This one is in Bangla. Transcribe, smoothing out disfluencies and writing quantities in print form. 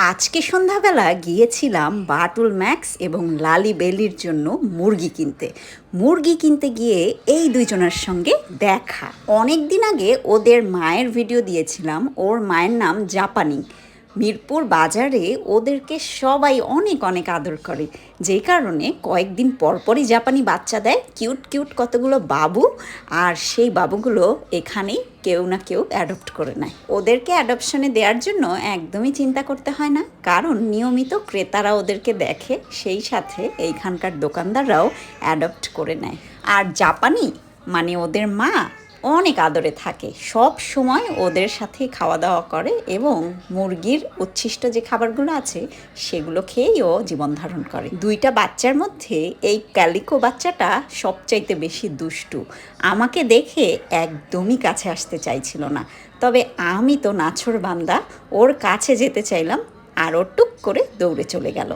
আজকে সন্ধ্যাবেলা গিয়েছিলাম বাটুল ম্যাক্স এবং লালি বেলির জন্য মুরগি কিনতে গিয়ে এই দুইজনের সঙ্গে দেখা। অনেক দিন আগে ওদের মায়ের ভিডিও দিয়েছিলাম। ওর মায়ের নাম জাপানি। মিরপুর বাজারে ওদেরকে সবাই অনেক অনেক আদর করে, যেই কারণে কয়েকদিন পরপরই জাপানি বাচ্চা দেয়, কিউট কিউট কতগুলো বাবু। আর সেই বাবুগুলো এখানেই কেউ না কেউ অ্যাডপ্ট করে নেয়। ওদেরকে অ্যাডপশনে দেওয়ার জন্য একদমই চিন্তা করতে হয় না, কারণ নিয়মিত ক্রেতারা ওদেরকে দেখে, সেই সাথে এইখানকার দোকানদাররাও অ্যাডপ্ট করে নেয়। আর জাপানি মানে ওদের মা অনেক আদরে থাকে, সব সময় ওদের সাথে খাওয়া দাওয়া করে এবং মুরগির উচ্ছিষ্ট যে খাবারগুলো আছে সেগুলো খেয়েই ও জীবন ধারণ করে। দুইটা বাচ্চার মধ্যে এই ক্যালিকো বাচ্চাটা সবচাইতে বেশি দুষ্টু। আমাকে দেখে একদমই কাছে আসতে চাইছিল না, তবে আমি তো নাছোড় বান্দা, ওর কাছে যেতে চাইলাম আর ও টুক করে দৌড়ে চলে গেল।